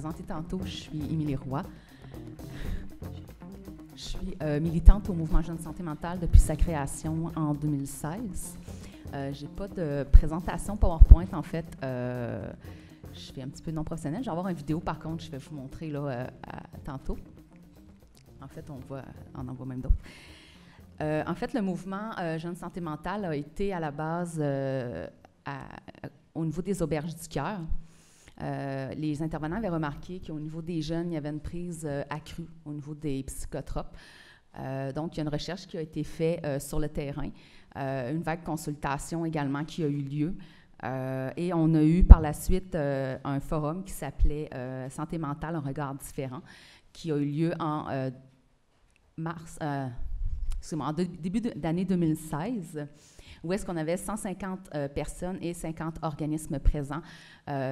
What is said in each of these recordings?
présenté tantôt, je suis Émilie Roy. Je suis militante au Mouvement Jeunes Santé Mentale depuis sa création en 2016. Je n'ai pas de présentation PowerPoint, en fait. Je fais un petit peu non professionnel. Je vais avoir une vidéo, par contre, je vais vous montrer là, tantôt. En fait, on en voit même d'autres. En fait, le mouvement Jeunes Santé Mentale a été à la base au niveau des auberges du cœur. Les intervenants avaient remarqué qu'au niveau des jeunes, il y avait une prise accrue au niveau des psychotropes. Donc, il y a une recherche qui a été faite sur le terrain, une vague consultation également qui a eu lieu. Et on a eu par la suite un forum qui s'appelait Santé mentale, un regard différent, qui a eu lieu en début d'année 2016, où est-ce qu'on avait 150 personnes et 50 organismes présents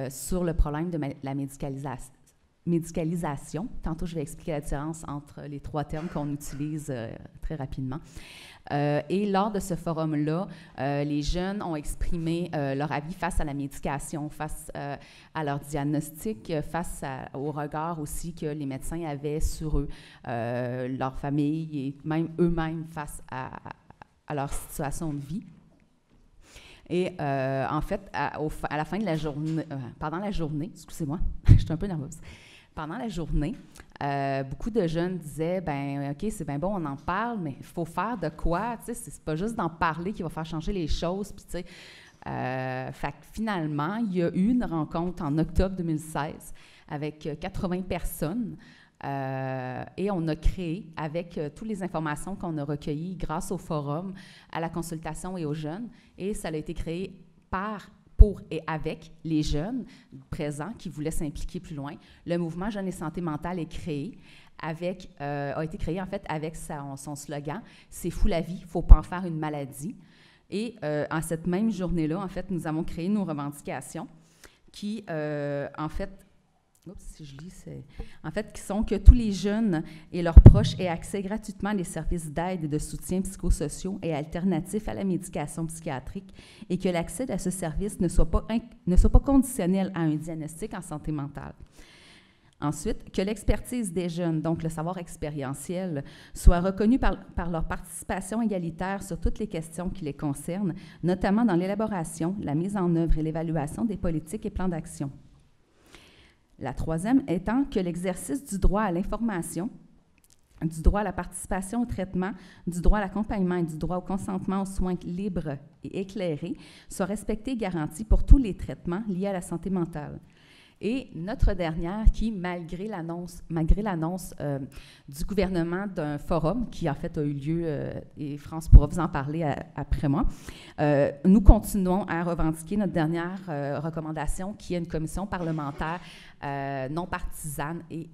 sur le problème de la médicalisation. Tantôt, je vais expliquer la différence entre les trois termes qu'on utilise très rapidement. Et lors de ce forum-là, les jeunes ont exprimé leur avis face à la médication, face à leur diagnostic, face au regard aussi que les médecins avaient sur eux, leur famille et même eux-mêmes face à leur situation de vie. Et en fait, à la fin de la journée, pendant la journée, excusez-moi, je suis un peu nerveuse. Pendant la journée, beaucoup de jeunes disaient, ben OK, c'est bien bon, on en parle, mais il faut faire de quoi? Tu sais, c'est pas juste d'en parler qui va faire changer les choses. Puis, tu sais, fait que finalement, il y a eu une rencontre en octobre 2016 avec 80 personnes. Et on a créé, avec toutes les informations qu'on a recueillies grâce au forum, à la consultation et aux jeunes, et ça a été créé pour et avec les jeunes présents qui voulaient s'impliquer plus loin. Le mouvement Jeunes et Santé Mentale est créé a été créé en fait avec son slogan « C'est fou la vie, il ne faut pas en faire une maladie ». Et en cette même journée-là, en fait, nous avons créé nos revendications qui, en fait, si je lis, en fait, qui sont que tous les jeunes et leurs proches aient accès gratuitement à des services d'aide et de soutien psychosociaux et alternatifs à la médication psychiatrique et que l'accès à ce service ne soit pas conditionnel à un diagnostic en santé mentale. Ensuite, que l'expertise des jeunes, donc le savoir expérientiel, soit reconnue par leur participation égalitaire sur toutes les questions qui les concernent, notamment dans l'élaboration, la mise en œuvre et l'évaluation des politiques et plans d'action. La troisième étant que l'exercice du droit à l'information, du droit à la participation au traitement, du droit à l'accompagnement et du droit au consentement aux soins libres et éclairés soit respecté et garanti pour tous les traitements liés à la santé mentale. Et notre dernière, qui, malgré l'annonce du gouvernement d'un forum qui, en fait, a eu lieu, et France pourra vous en parler après moi, nous continuons à revendiquer notre dernière recommandation, qui est une commission parlementaire non partisane et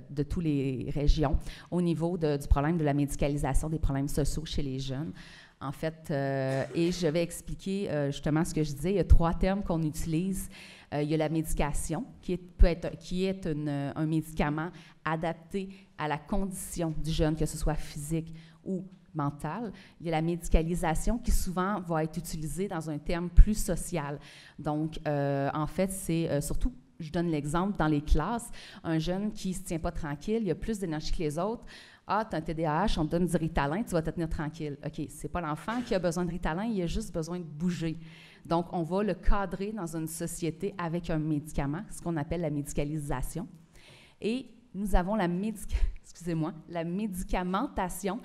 de toutes les régions au niveau du problème de la médicalisation des problèmes sociaux chez les jeunes. En fait, et je vais expliquer justement ce que je disais. Il y a trois termes qu'on utilise. Il y a la médication, qui est un médicament adapté à la condition du jeune, que ce soit physique ou mentale. Il y a la médicalisation qui souvent va être utilisée dans un terme plus social. Donc, en fait, c'est surtout, je donne l'exemple, dans les classes, un jeune qui ne se tient pas tranquille, il a plus d'énergie que les autres. Ah, tu as un TDAH, on te donne du Ritalin, tu vas te tenir tranquille. OK, ce n'est pas l'enfant qui a besoin de Ritalin, il a juste besoin de bouger. Donc, on va le cadrer dans une société avec un médicament, ce qu'on appelle la médicalisation. Et nous avons la médicamentation,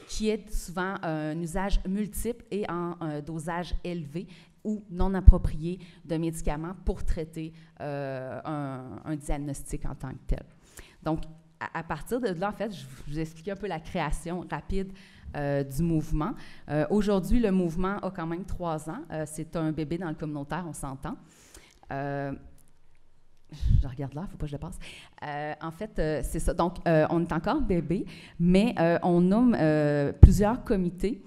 qui est souvent un usage multiple et en dosage élevé ou non approprié de médicaments pour traiter un diagnostic en tant que tel. Donc, à partir de là, en fait, je vous explique un peu la création rapide du mouvement. Aujourd'hui, le mouvement a quand même 3 ans. C'est un bébé dans le communautaire, on s'entend. Je regarde là, il ne faut pas que je le passe. En fait, c'est ça. Donc, on est encore bébé, mais on nomme plusieurs comités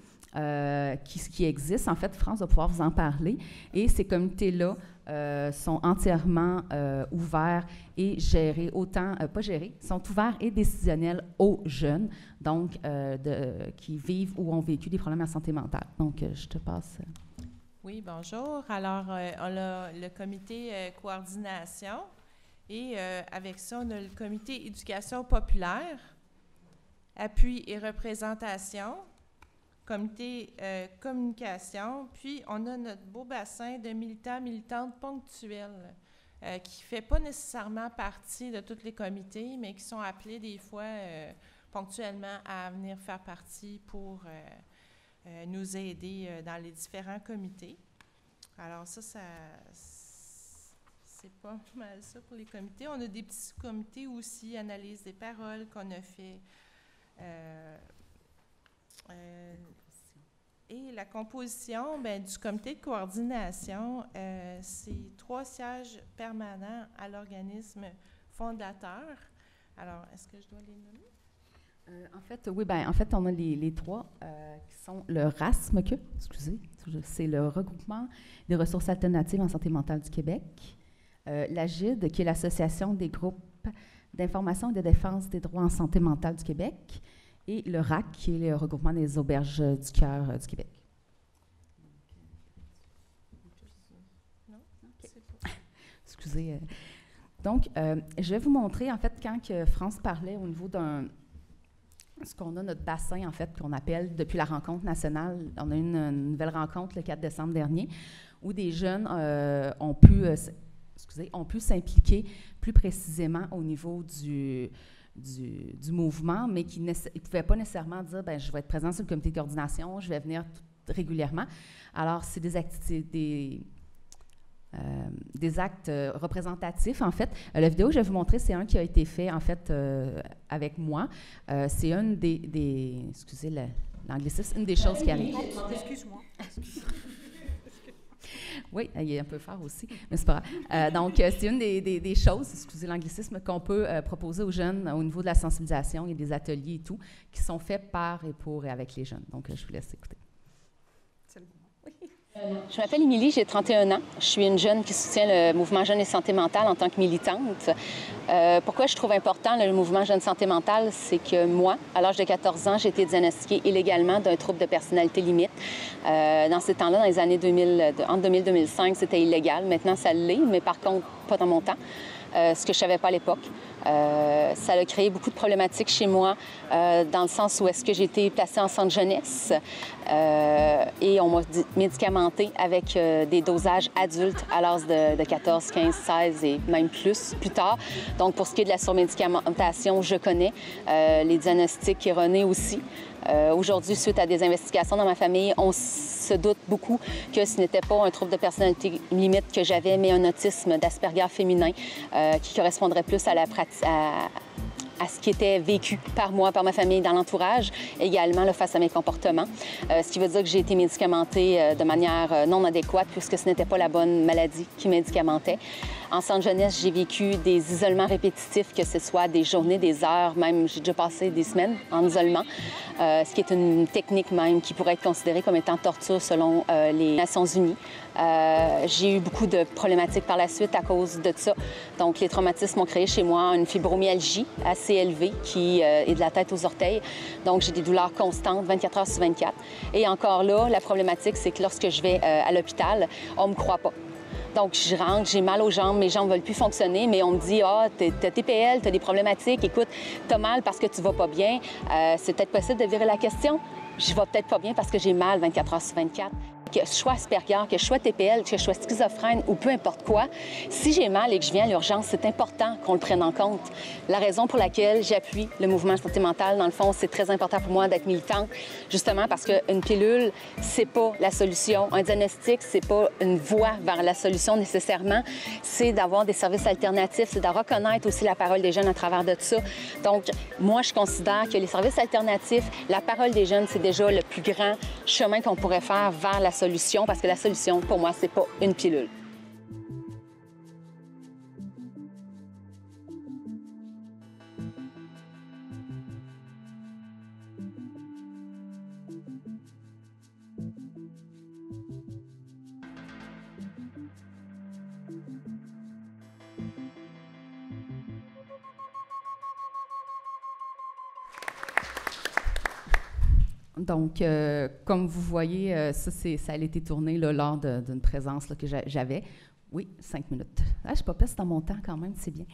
qui existent. En fait, France va pouvoir vous en parler. Et ces comités-là sont entièrement ouverts et gérés, sont ouverts et décisionnels aux jeunes, donc qui vivent ou ont vécu des problèmes à santé mentale. Donc, je te passe. Oui, bonjour. Alors, on a le comité coordination Et avec ça, on a le comité éducation populaire, appui et représentation, comité communication, puis on a notre beau bassin de militants, militantes ponctuels qui ne fait pas nécessairement partie de tous les comités, mais qui sont appelés des fois ponctuellement à venir faire partie pour nous aider dans les différents comités. Alors ça c'est pas mal ça pour les comités. On a des petits comités aussi, analyse des paroles qu'on a fait. Et la composition du comité de coordination, c'est 3 sièges permanents à l'organisme fondateur. Alors, est-ce que je dois les nommer? En fait, oui, en fait, on a les 3 qui sont le RASMQ, excusez, c'est le Regroupement des ressources alternatives en santé mentale du Québec, l'AGID, qui est l'Association des groupes d'information et de défense des droits en santé mentale du Québec, et le RAC, qui est le Regroupement des auberges du cœur du Québec. Non? Okay. Excusez. Donc, je vais vous montrer, en fait, quand que France parlait au niveau ce qu'on a notre bassin, en fait, qu'on appelle, depuis la rencontre nationale, on a eu une nouvelle rencontre le 4 décembre dernier, où des jeunes ont pu s'impliquer plus précisément au niveau du mouvement, mais qui ne pouvaient pas nécessairement dire je vais être présent sur le comité de coordination, je vais venir régulièrement. Alors, c'est des actes représentatifs, en fait. La vidéo que je vais vous montrer, c'est un qui a été fait, en fait, avec moi. C'est une excusez l'anglicisme, une des choses qui arrivent. Excuse-moi. Oui, il est un peu fort aussi, mais c'est pas grave. Donc, c'est une des choses, excusez l'anglicisme, qu'on peut proposer aux jeunes au niveau de la sensibilisation. Il y a des ateliers et tout qui sont faits par et pour et avec les jeunes. Donc, je vous laisse écouter. Je m'appelle Émilie, j'ai 31 ans. Je suis une jeune qui soutient le mouvement Jeunes et Santé mentale en tant que militante. Pourquoi je trouve important le mouvement Jeunes Santé mentale, c'est que moi, à l'âge de 14 ans, j'ai été diagnostiquée illégalement d'un trouble de personnalité limite. Dans ces temps-là, dans les années 2000, entre 2000 et 2005, c'était illégal. Maintenant, ça l'est, mais par contre, pas dans mon temps. Ce que je ne savais pas à l'époque. Ça a créé beaucoup de problématiques chez moi, dans le sens où est-ce que j'ai été placée en centre jeunesse et on m'a médicamentée avec des dosages adultes à l'âge de 14, 15, 16 et même plus tard. Donc, pour ce qui est de la surmédicamentation, je connais les diagnostics erronés aussi. Aujourd'hui, suite à des investigations dans ma famille, on se doute beaucoup que ce n'était pas un trouble de personnalité limite que j'avais, mais un autisme d'Asperger féminin qui correspondrait plus à la pratique, à ce qui était vécu par moi, par ma famille, dans l'entourage, également là, face à mes comportements. Ce qui veut dire que j'ai été médicamentée de manière non adéquate puisque ce n'était pas la bonne maladie qui médicamentait. En centre jeunesse, j'ai vécu des isolements répétitifs, que ce soit des journées, des heures, même j'ai déjà passé des semaines en isolement, ce qui est une technique même qui pourrait être considérée comme étant torture selon les Nations unies. J'ai eu beaucoup de problématiques par la suite à cause de ça. Donc, les traumatismes ont créé chez moi une fibromyalgie assez élevée qui est de la tête aux orteils. Donc, j'ai des douleurs constantes, 24 heures sur 24. Et encore là, la problématique, c'est que lorsque je vais à l'hôpital, on ne me croit pas. Donc, je rentre, j'ai mal aux jambes, mes jambes ne veulent plus fonctionner, mais on me dit « Ah, t'as TPL, t'as des problématiques, écoute, t'as mal parce que tu vas pas bien. C'est peut-être possible de virer la question. Je vais peut-être pas bien parce que j'ai mal 24 heures sur 24. » Que je sois Asperger, que je sois TPL, que je sois schizophrène ou peu importe quoi, si j'ai mal et que je viens à l'urgence, c'est important qu'on le prenne en compte. La raison pour laquelle j'appuie le mouvement santé mentale, dans le fond, c'est très important pour moi d'être militante, justement parce qu'une pilule, c'est pas la solution. Un diagnostic, c'est pas une voie vers la solution nécessairement. C'est d'avoir des services alternatifs, c'est de reconnaître aussi la parole des jeunes à travers de ça. Donc, moi, je considère que les services alternatifs, la parole des jeunes, c'est déjà le plus grand chemin qu'on pourrait faire vers la solution, parce que la solution, pour moi, c'est pas une pilule. Donc, comme vous voyez, ça a été tourné là, lors d'une présence là, que j'avais Oui, 5 minutes. Ah, je ne suis pas peste dans mon temps quand même, c'est bien.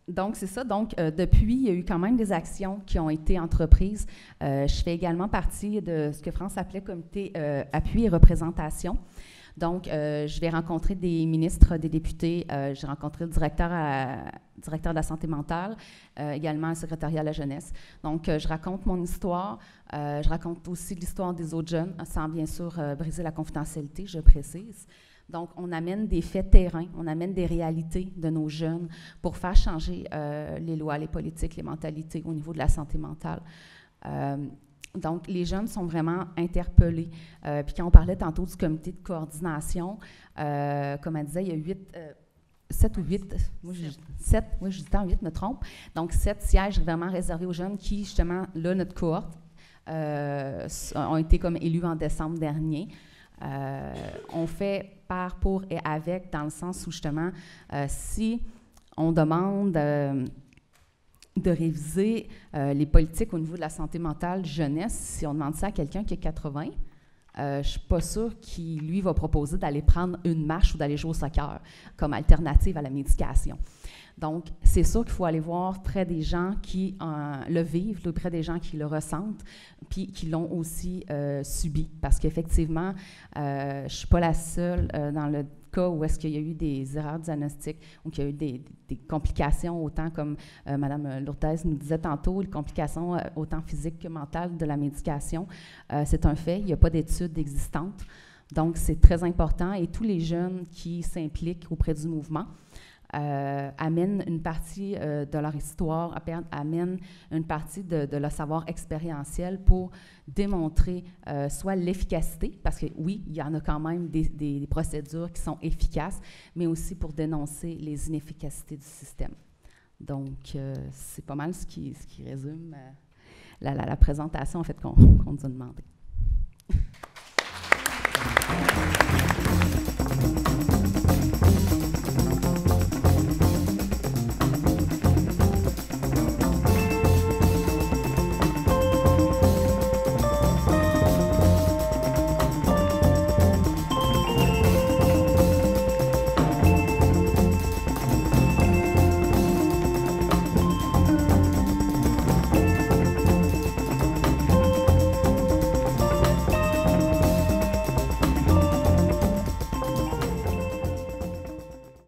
Donc, c'est ça. Donc, depuis, il y a eu quand même des actions qui ont été entreprises. Je fais également partie de ce que France appelait comité appui et représentation. Donc, je vais rencontrer des ministres, des députés. J'ai rencontré le directeur de la santé mentale, également le secrétariat à la jeunesse. Donc, je raconte mon histoire. Je raconte aussi l'histoire des autres jeunes, sans bien sûr briser la confidentialité, je précise. Donc, on amène des faits terrain, on amène des réalités de nos jeunes pour faire changer les lois, les politiques, les mentalités au niveau de la santé mentale. Donc, les jeunes sont vraiment interpellés. Puis quand on parlait tantôt du comité de coordination, comme elle disait, il y a 7 ou 8, moi je dis tant 8, me trompe. Donc, 7 sièges vraiment réservés aux jeunes qui, justement, là, notre cohorte, ont été comme élus en décembre dernier. On fait par, pour et avec, dans le sens où, justement, si on demande de réviser les politiques au niveau de la santé mentale jeunesse, si on demande ça à quelqu'un qui a 80, je ne suis pas sûre qu'il, lui, va proposer d'aller prendre une marche ou d'aller jouer au soccer comme alternative à la médication. Donc, c'est sûr qu'il faut aller voir près des gens qui le vivent, près des gens qui le ressentent, puis qui l'ont aussi subi. Parce qu'effectivement, je ne suis pas la seule dans le cas où est-ce qu'il y a eu des erreurs diagnostiques ou qu'il y a eu des complications, autant comme Mme Lourdes nous disait tantôt, les complications autant physiques que mentales de la médication. C'est un fait, il n'y a pas d'études existantes. Donc, c'est très important. Et tous les jeunes qui s'impliquent auprès du mouvement amènent une partie de leur histoire, amènent une partie de leur savoir expérientiel pour démontrer soit l'efficacité, parce que oui, il y en a quand même des procédures qui sont efficaces, mais aussi pour dénoncer les inefficacités du système. Donc, c'est pas mal ce qui résume la présentation en fait qu'on nous a demandé.